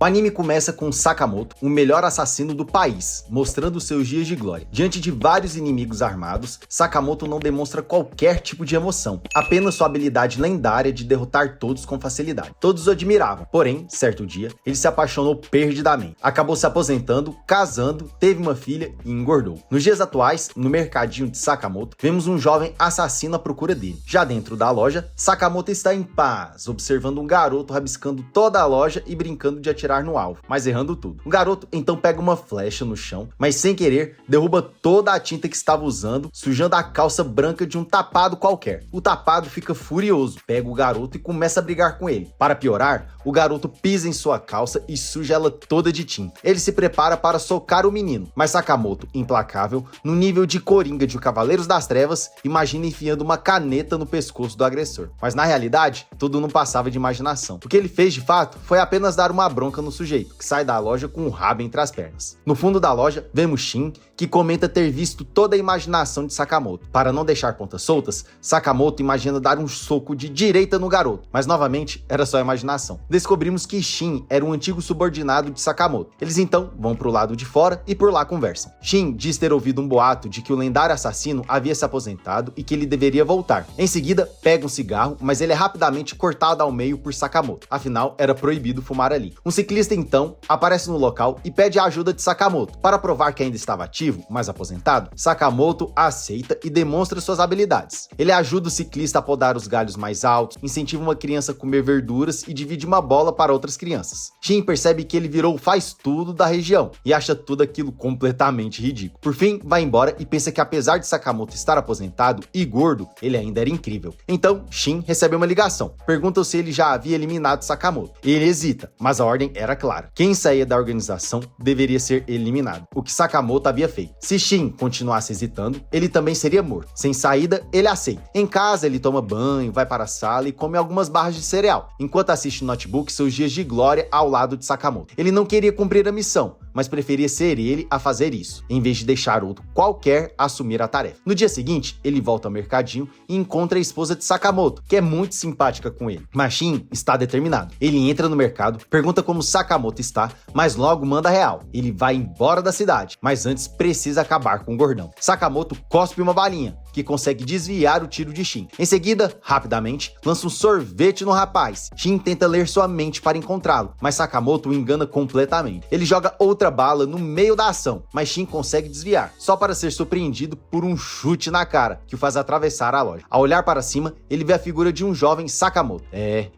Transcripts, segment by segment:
O anime começa com Sakamoto, o melhor assassino do país, mostrando seus dias de glória. Diante de vários inimigos armados, Sakamoto não demonstra qualquer tipo de emoção, apenas sua habilidade lendária de derrotar todos com facilidade. Todos o admiravam, porém, certo dia, ele se apaixonou perdidamente. Acabou se aposentando, casando, teve uma filha e engordou. Nos dias atuais, no mercadinho de Sakamoto, vemos um jovem assassino à procura dele. Já dentro da loja, Sakamoto está em paz, observando um garoto rabiscando toda a loja e brincando de atirar no alvo, mas errando tudo. O garoto então pega uma flecha no chão, mas sem querer, derruba toda a tinta que estava usando, sujando a calça branca de um tapado qualquer. O tapado fica furioso, pega o garoto e começa a brigar com ele. Para piorar, o garoto pisa em sua calça e suja ela toda de tinta. Ele se prepara para socar o menino, mas Sakamoto, implacável, no nível de Coringa de Cavaleiros das Trevas, imagina enfiando uma caneta no pescoço do agressor. Mas na realidade, tudo não passava de imaginação. O que ele fez de fato foi apenas dar uma bronca no sujeito, que sai da loja com o rabo entre as pernas. No fundo da loja, vemos Shin, que comenta ter visto toda a imaginação de Sakamoto. Para não deixar pontas soltas, Sakamoto imagina dar um soco de direita no garoto, mas novamente era só imaginação. Descobrimos que Shin era um antigo subordinado de Sakamoto. Eles então vão pro lado de fora e por lá conversam. Shin diz ter ouvido um boato de que o lendário assassino havia se aposentado e que ele deveria voltar. Em seguida, pega um cigarro, mas ele é rapidamente cortado ao meio por Sakamoto. Afinal, era proibido fumar ali. Um ciclista então aparece no local e pede a ajuda de Sakamoto. Para provar que ainda estava ativo, mas aposentado, Sakamoto aceita e demonstra suas habilidades. Ele ajuda o ciclista a podar os galhos mais altos, incentiva uma criança a comer verduras e divide uma bola para outras crianças. Shin percebe que ele virou o faz-tudo da região e acha tudo aquilo completamente ridículo. Por fim, vai embora e pensa que apesar de Sakamoto estar aposentado e gordo, ele ainda era incrível. Então, Shin recebe uma ligação. Pergunta se ele já havia eliminado Sakamoto. Ele hesita, mas a ordem era clara. Quem saía da organização deveria ser eliminado, o que Sakamoto havia feito. Se Shin continuasse hesitando, ele também seria morto. Sem saída, ele aceita. Em casa, ele toma banho, vai para a sala e come algumas barras de cereal, enquanto assiste no notebook seus dias de glória ao lado de Sakamoto. Ele não queria cumprir a missão, mas preferia ser ele a fazer isso, em vez de deixar outro qualquer assumir a tarefa. No dia seguinte, ele volta ao mercadinho e encontra a esposa de Sakamoto, que é muito simpática com ele. Mas Shin está determinado. Ele entra no mercado, pergunta como Sakamoto está, mas logo manda real. Ele vai embora da cidade, mas antes precisa acabar com o gordão. Sakamoto cospe uma balinha, que consegue desviar o tiro de Shin. Em seguida, rapidamente, lança um sorvete no rapaz. Shin tenta ler sua mente para encontrá-lo, mas Sakamoto o engana completamente. Ele joga outra bala no meio da ação, mas Shin consegue desviar, só para ser surpreendido por um chute na cara, que o faz atravessar a loja. Ao olhar para cima, ele vê a figura de um jovem Sakamoto.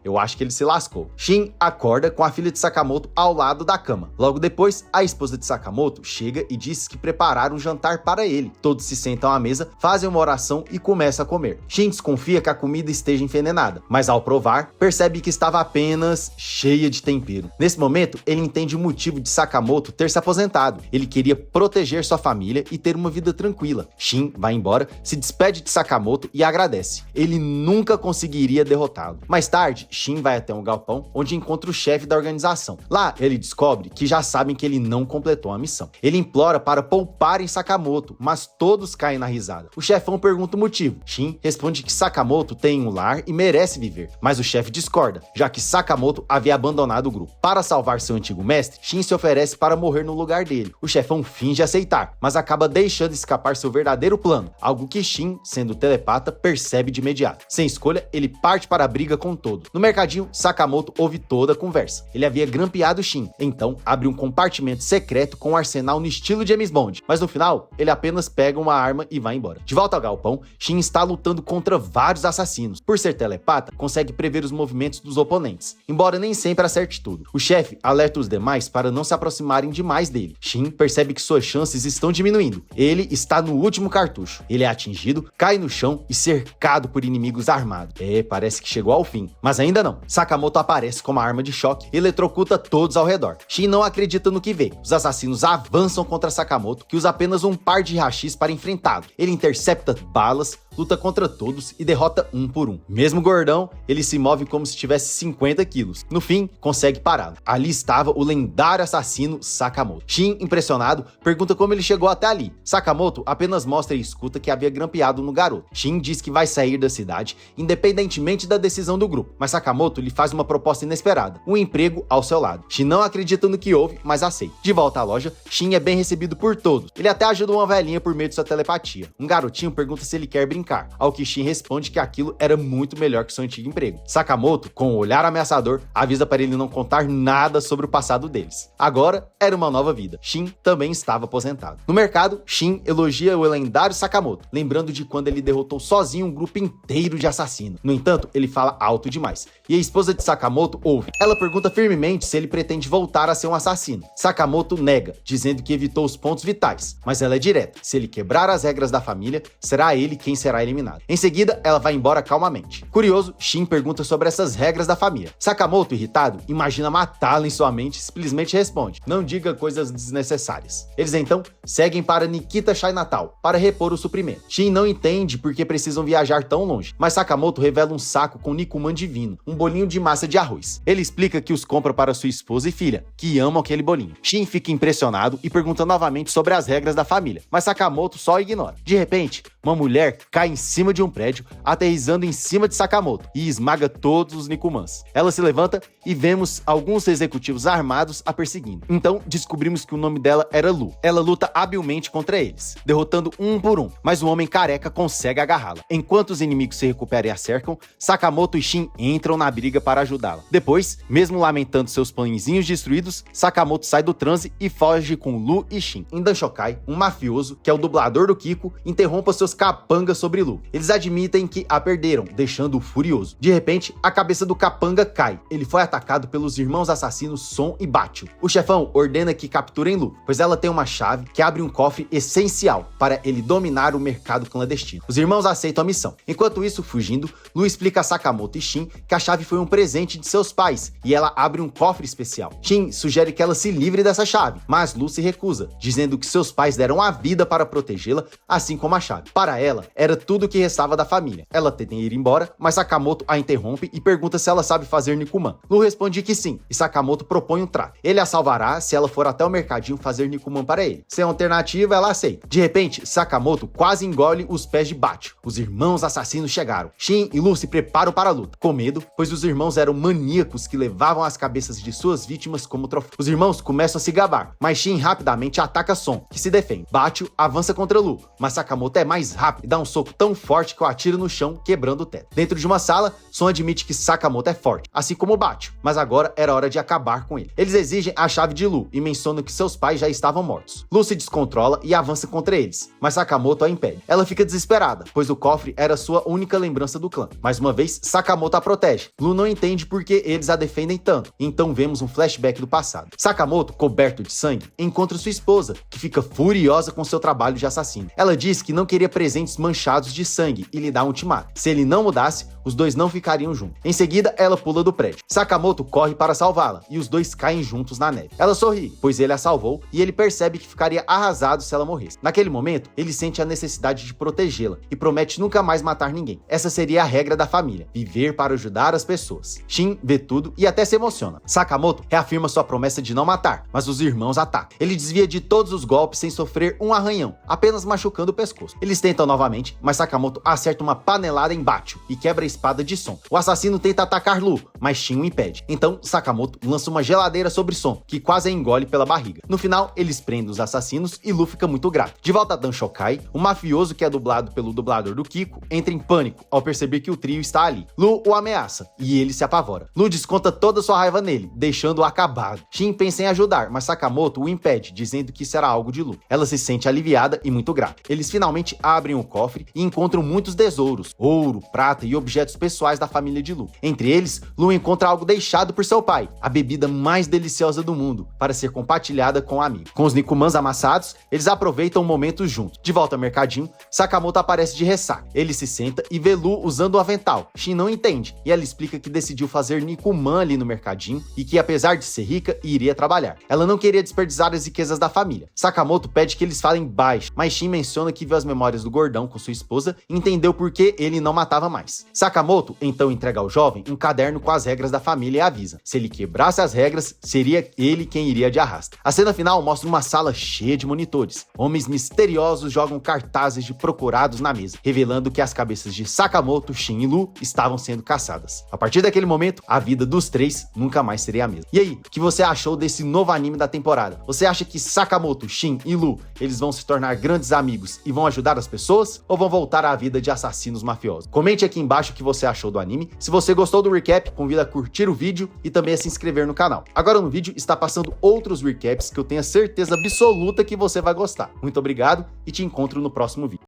Eu acho que ele se lascou. Shin acorda com a filha de Sakamoto ao lado da cama. Logo depois, a esposa de Sakamoto chega e diz que prepararam um jantar para ele. Todos se sentam à mesa, fazem uma oração e começa a comer. Shin desconfia que a comida esteja envenenada, mas ao provar, percebe que estava apenas cheia de tempero. Nesse momento, ele entende o motivo de Sakamoto ter se aposentado. Ele queria proteger sua família e ter uma vida tranquila. Shin vai embora, se despede de Sakamoto e agradece. Ele nunca conseguiria derrotá-lo. Mais tarde, Shin vai até um galpão, onde encontra o chefe da organização. Lá, ele descobre que já sabem que ele não completou a missão. Ele implora para pouparem Sakamoto, mas todos caem na risada. O chefão pergunta o motivo. Shin responde que Sakamoto tem um lar e merece viver, mas o chefe discorda, já que Sakamoto havia abandonado o grupo. Para salvar seu antigo mestre, Shin se oferece para morrer no lugar dele. O chefão finge aceitar, mas acaba deixando escapar seu verdadeiro plano, algo que Shin, sendo telepata, percebe de imediato. Sem escolha, ele parte para a briga com todos. No mercadinho, Sakamoto ouve toda a conversa. Ele havia grampeado Shin, então abre um compartimento secreto com um arsenal no estilo James Bond, mas no final, ele apenas pega uma arma e vai embora. De volta ao galpão, Shin está lutando contra vários assassinos. Por ser telepata, consegue prever os movimentos dos oponentes, embora nem sempre acerte tudo. O chefe alerta os demais para não se aproximarem demais dele. Shin percebe que suas chances estão diminuindo. Ele está no último cartucho. Ele é atingido, cai no chão e cercado por inimigos armados. Parece que chegou ao fim. Mas ainda não. Sakamoto aparece com uma arma de choque e eletrocuta todos ao redor. Shin não acredita no que vê. Os assassinos avançam contra Sakamoto, que usa apenas um par de hashis para enfrentá-lo. Ele intercepta balas, luta contra todos e derrota um por um. Mesmo gordão, ele se move como se tivesse 50 quilos. No fim, consegue pará-lo. Ali estava o lendário assassino Sakamoto. Shin, impressionado, pergunta como ele chegou até ali. Sakamoto apenas mostra e escuta que havia grampeado no garoto. Shin diz que vai sair da cidade, independentemente da decisão do grupo, mas Sakamoto lhe faz uma proposta inesperada, um emprego ao seu lado. Shin não acredita no que houve, mas aceita. De volta à loja, Shin é bem recebido por todos. Ele até ajuda uma velhinha por meio de sua telepatia. Um garotinho pergunta se ele quer brincar, ao que Shin responde que aquilo era muito melhor que seu antigo emprego. Sakamoto, com um olhar ameaçador, avisa para ele não contar nada sobre o passado deles. Agora era uma nova vida. Shin também estava aposentado. No mercado, Shin elogia o lendário Sakamoto, lembrando de quando ele derrotou sozinho um grupo inteiro de assassinos. No entanto, ele fala alto demais, e a esposa de Sakamoto ouve. Ela pergunta firmemente se ele pretende voltar a ser um assassino. Sakamoto nega, dizendo que evitou os pontos vitais, mas ela é direta. Se ele quebrar as regras da família, será ele quem será eliminado. Em seguida, ela vai embora calmamente. Curioso, Shin pergunta sobre essas regras da família. Sakamoto, irritado, imagina matá-la em sua mente e simplesmente responde: não diga coisas desnecessárias. Eles então seguem para Nikita Chinatown para repor o suprimento. Shin não entende por que precisam viajar tão longe, mas Sakamoto revela um saco com Nikuman divino, um bolinho de massa de arroz. Ele explica que os compra para sua esposa e filha, que amam aquele bolinho. Shin fica impressionado e pergunta novamente sobre as regras da família, mas Sakamoto só ignora. De repente, uma mulher cai em cima de um prédio, aterrissando em cima de Sakamoto e esmaga todos os Nikumans. Ela se levanta e vemos alguns executivos armados a perseguindo. Então, descobrimos que o nome dela era Lu. Ela luta habilmente contra eles, derrotando um por um, mas o homem careca consegue agarrá-la. Enquanto os inimigos se recuperam e a cercam, Sakamoto e Shin entram na briga para ajudá-la. Depois, mesmo lamentando seus pãezinhos destruídos, Sakamoto sai do transe e foge com Lu e Shin. Em Danshokai, um mafioso, que é o dublador do Kiko, interrompe seus capangas sobre Lu. Eles admitem que a perderam, deixando-o furioso. De repente, a cabeça do capanga cai. Ele foi atacado pelos irmãos assassinos Son e Bachio. O chefão ordena que capturem Lu, pois ela tem uma chave que abre um cofre essencial para ele dominar o mercado clandestino. Os irmãos aceitam a missão. Enquanto isso, fugindo, Lu explica a Sakamoto e Shin que a chave foi um presente de seus pais e ela abre um cofre especial. Shin sugere que ela se livre dessa chave, mas Lu se recusa, dizendo que seus pais deram a vida para protegê-la, assim como a chave. Para ela, era tudo o que restava da família. Ela tenta ir embora, mas Sakamoto a interrompe e pergunta se ela sabe fazer Nikuman. Lu responde que sim, e Sakamoto propõe um trato. Ele a salvará se ela for até o mercadinho fazer Nikuman para ele. Sem alternativa, ela aceita. De repente, Sakamoto quase engole os pés de Bachio. Os irmãos assassinos chegaram. Shin e Lu se preparam para a luta, com medo, pois os irmãos eram maníacos que levavam as cabeças de suas vítimas como troféu. Os irmãos começam a se gabar, mas Shin rapidamente ataca Son, que se defende. Bachio avança contra Lu, mas Sakamoto é mais rápido e dá um soco tão forte que o atira no chão, quebrando o teto. Dentro de uma sala, Son admite que Sakamoto é forte, assim como Bachio, mas agora era hora de acabar com ele. Eles exigem a chave de Lu e mencionam que seus pais já estavam mortos. Lu se descontrola e avança contra eles, mas Sakamoto a impede. Ela fica desesperada, pois o cofre era sua única lembrança do clã. Mais uma vez, Sakamoto a protege. Lu não entende por que eles a defendem tanto, então vemos um flashback do passado. Sakamoto, coberto de sangue, encontra sua esposa, que fica furiosa com seu trabalho de assassino. Ela diz que não queria presentes manchados de sangue e lhe dá um ultimato. Se ele não mudasse, os dois não ficariam juntos. Em seguida, ela pula do prédio. Sakamoto corre para salvá-la e os dois caem juntos na neve. Ela sorri, pois ele a salvou e ele percebe que ficaria arrasado se ela morresse. Naquele momento, ele sente a necessidade de protegê-la e promete nunca mais matar ninguém. Essa seria a regra da família, viver para ajudar as pessoas. Shin vê tudo e até se emociona. Sakamoto reafirma sua promessa de não matar, mas os irmãos atacam. Ele desvia de todos os golpes sem sofrer um arranhão, apenas machucando o pescoço. Eles tentam novamente, mas Sakamoto acerta uma panelada em Bachio e quebra a espada de Son. O assassino tenta atacar Lu, mas Shin o impede. Então, Sakamoto lança uma geladeira sobre Son, que quase a engole pela barriga. No final, eles prendem os assassinos e Lu fica muito grato. De volta a Danshokai, o mafioso que é dublado pelo dublador do Kiko entra em pânico ao perceber que o trio está ali. Lu o ameaça e ele se apavora. Lu desconta toda sua raiva nele, deixando-o acabado. Shin pensa em ajudar, mas Sakamoto o impede, dizendo que será algo de Lu. Ela se sente aliviada e muito grata. Eles finalmente abrem o cofre e encontram muitos tesouros, ouro, prata e objetos objetos pessoais da família de Lu. Entre eles, Lu encontra algo deixado por seu pai, a bebida mais deliciosa do mundo, para ser compartilhada com o amigo. Com os Nikumans amassados, eles aproveitam o momento juntos. De volta ao mercadinho, Sakamoto aparece de ressaca. Ele se senta e vê Lu usando o avental. Shin não entende, e ela explica que decidiu fazer Nikuman ali no mercadinho e que, apesar de ser rica, iria trabalhar. Ela não queria desperdiçar as riquezas da família. Sakamoto pede que eles falem baixo, mas Shin menciona que viu as memórias do gordão com sua esposa e entendeu por que ele não matava mais. Sakamoto então entrega ao jovem um caderno com as regras da família e avisa: se ele quebrasse as regras, seria ele quem iria de arrasta. A cena final mostra uma sala cheia de monitores. Homens misteriosos jogam cartazes de procurados na mesa, revelando que as cabeças de Sakamoto, Shin e Lu estavam sendo caçadas. A partir daquele momento, a vida dos três nunca mais seria a mesma. E aí, o que você achou desse novo anime da temporada? Você acha que Sakamoto, Shin e Lu, eles vão se tornar grandes amigos e vão ajudar as pessoas? Ou vão voltar à vida de assassinos mafiosos? Comente aqui embaixo o que você achou do anime. Se você gostou do recap, convido a curtir o vídeo e também a se inscrever no canal. Agora no vídeo está passando outros recaps que eu tenho a certeza absoluta que você vai gostar. Muito obrigado e te encontro no próximo vídeo.